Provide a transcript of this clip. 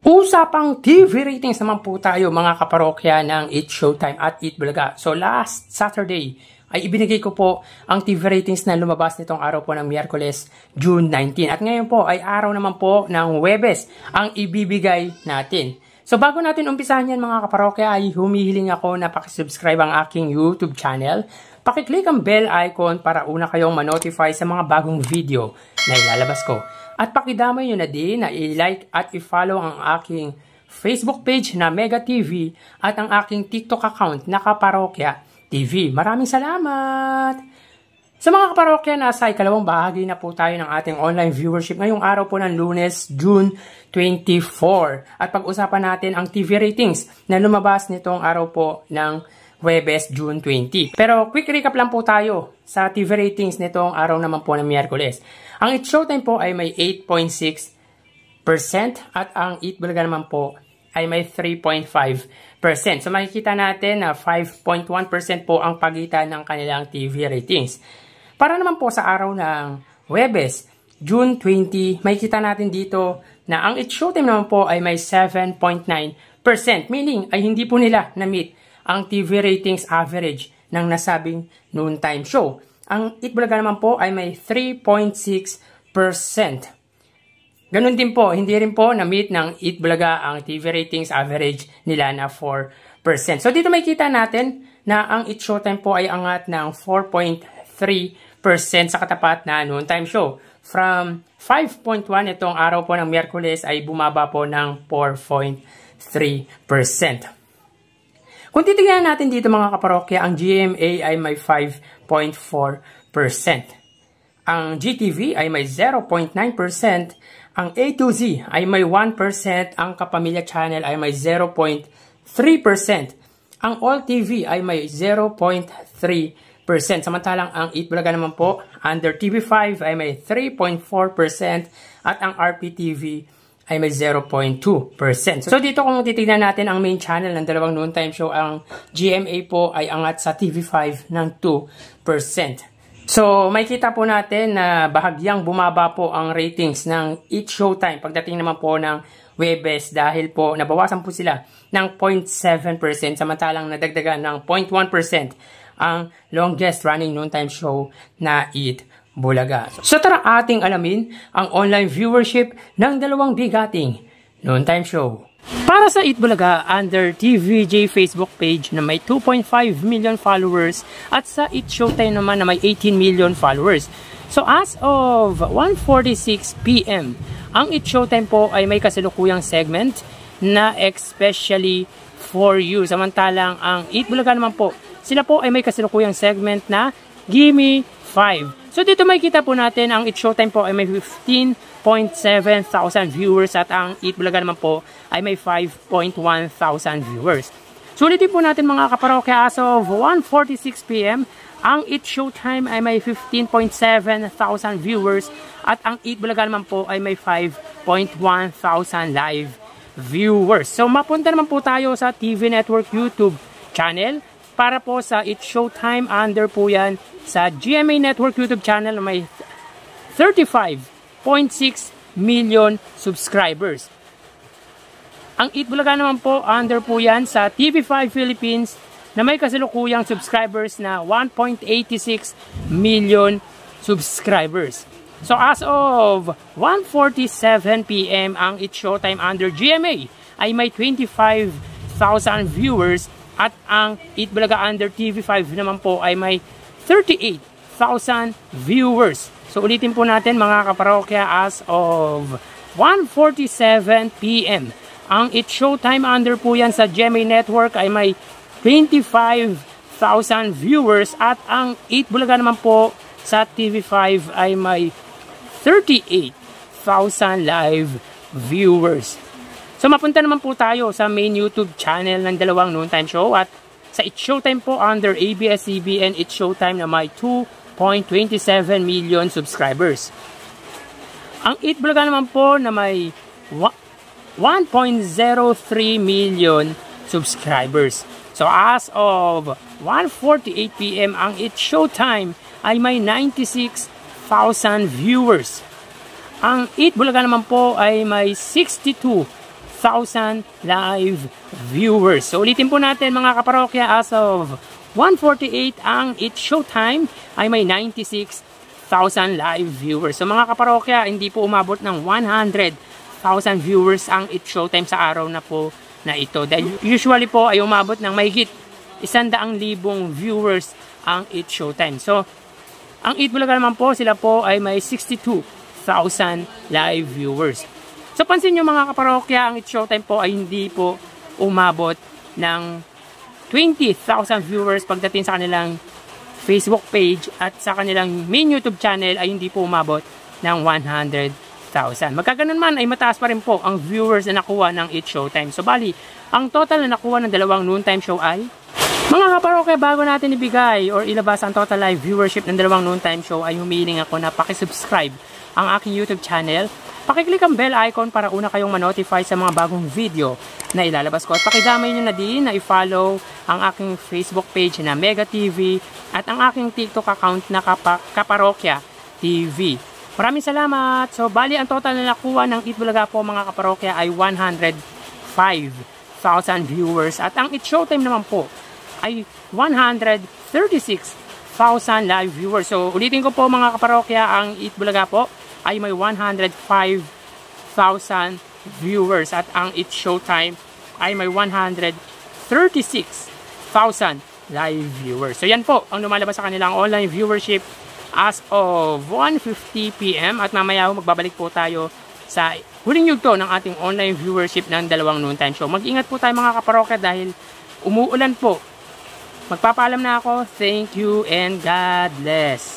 Usapang TV ratings naman po tayo mga kaparokya ng Eat Showtime at Eat Bulaga. So last Saturday ay ibinigay ko po ang TV ratings na lumabas nitong araw po ng Miyerkules, June 19. At ngayon po ay araw naman po ng Huwebes ang ibibigay natin. So bago natin umpisahan yan mga kaparokya ay humihiling ako na pakisubscribe ang aking YouTube channel. Pakiclick ang bell icon para una kayong manotify sa mga bagong video na ilalabas ko. At pakidamay nyo na din na i-like at i-follow ang aking Facebook page na Mega TV at ang aking TikTok account na Kaparokya TV. Maraming salamat! Sa mga kaparokya, nasa ikalawang bahagi na po tayo ng ating online viewership ngayong araw po ng Lunes, June 24. At pag-usapan natin ang TV ratings na lumabas nitong araw po ng Huwebes, June 20. Pero quick recap lang po tayo sa TV ratings nitong araw naman po ng Miyerkules. Ang Eat Showtime po ay may 8.6% at ang Eat Bulaga naman po ay may 3.5%. So makikita natin na 5.1% po ang pagitan ng kanilang TV ratings. Para naman po sa araw ng Huwebes, June 20, makikita natin dito na ang Eat Showtime naman po ay may 7.9%. Meaning ay hindi po nila na-meet ang TV ratings average ng nasabing noontime show. Ang Eat Bulaga naman po ay may 3.6%. Ganun din po, hindi rin po na-meet ng Eat Bulaga ang TV ratings average nila na 4%. So dito makikita natin na ang Eat Showtime po ay angat ng 4.3% sa katapat na noontime show. From 5.1 itong araw po ng Miyerkules ay bumaba po ng 4.3%. Kung titignan natin dito mga kaparokya, ang GMA ay may 5.4%. Ang GTV ay may 0.9%. Ang A to Z ay may 1%. Ang Kapamilya Channel ay may 0.3%. Ang All TV ay may 0.3%. Samantalang ang Eat Bulaga naman po, under TV5 ay may 3.4%. At ang RPTV ay may 0.2%. So dito kung titignan natin ang main channel ng dalawang noontime show, ang GMA po ay angat sa TV5 ng 2%. So makikita po natin na bahagyang bumaba po ang ratings ng Eat Showtime pagdating naman po ng Huwebes dahil po nabawasan po sila ng 0.7% samantalang nadagdagan ng 0.1% ang longest running noontime show na Eat Bulaga. So tara ating alamin ang online viewership ng dalawang bigating noontime show. Para sa Eat Bulaga, under TVJ Facebook page na may 2.5 million followers at sa Eat Showtime naman na may 18 million followers. So as of 1:46 PM, ang Eat Showtime po ay may kasalukuyang segment na especially for you. Samantalang ang Eat Bulaga naman po, sila po ay may kasalukuyang segment na Gimme 5. So dito makikita po natin ang Eat Showtime po ay may 15.7 thousand viewers at ang Eat Bulaga naman po ay may 5.1 thousand viewers. Sulitin po natin mga kaparokya, as of 1:46 PM, ang Eat Showtime ay may 15.7 thousand viewers at ang Eat Bulaga naman po ay may 5.1 thousand live viewers. So mapunta naman po tayo sa TV Network YouTube channel. Para po sa Eat Showtime, under po yan sa GMA Network YouTube channel na may 35.6 million subscribers. Ang Eat Bulaga naman po, under po yan sa TV5 Philippines na may kasalukuyang subscribers na 1.86 million subscribers. So as of 1:47 PM, ang Eat Showtime under GMA ay may 25,000 viewers. At ang Eat Bulaga under TV5 naman po ay may 38,000 viewers. So ulitin po natin mga kaparokya, as of 1:47 PM. Ang Eat Showtime under po yan sa GMA Network ay may 25,000 viewers. At ang Eat Bulaga naman po sa TV5 ay may 38,000 live viewers. So mapunta naman po tayo sa main YouTube channel ng dalawang noontime show at sa Eat Showtime po under ABS-CBN Eat Showtime na may 2.27 million subscribers. Ang Eat Bulaga naman po na may 1.03 million subscribers. So as of 1:48 PM, ang Eat Showtime ay may 96,000 viewers. Ang Eat Bulaga naman po ay may 62,000 live viewers. So ulitin po natin mga kaparokya, as of 1:48 ang It's Showtime ay may 96,000 live viewers. So mga kaparokya, hindi po umabot ng 100,000 viewers ang It's Showtime sa araw na po na ito. Dahil usually po ay umabot ng mahigit 100,000 viewers ang It's Showtime. So ang Eat Bulaga naman po, sila po ay may 62,000 live viewers. So pansin nyo mga kaparokya, ang It's Showtime po ay hindi po umabot ng 20,000 viewers pagdating sa kanilang Facebook page, at sa kanilang main YouTube channel ay hindi po umabot ng 100,000. Magkaganon man ay mataas pa rin po ang viewers na nakuha ng It's Showtime. So bali, ang total na nakuha ng dalawang noontime show ay, mga kaparokya, bago natin ibigay or ilabas ang total live viewership ng dalawang noontime show ay humihiling ako na pakisubscribe ang aking YouTube channel. Pakiclick ang bell icon para una kayong ma-notify sa mga bagong video na ilalabas ko. At pakidamay nyo na din na i-follow ang aking Facebook page na Mega TV at ang aking TikTok account na Kaparokya TV. Maraming salamat! So, bali ang total na nakuha ng Eat Bulaga po mga kaparokya ay 105,000 viewers. At ang It's Showtime naman po ay 136,000 live viewers. So, ulitin ko po mga kaparokya, ang Eat Bulaga po ay may 105,000 viewers at ang It's Showtime ay may 136,000 live viewers. So yan po ang lumalabas sa kanilang online viewership as of 1:50 PM at mamaya magbabalik po tayo sa huling yugto ng ating online viewership ng dalawang noontime show. Mag-ingat po tayo mga kaparokya dahil umuulan po. Magpapaalam na ako. Thank you and God bless.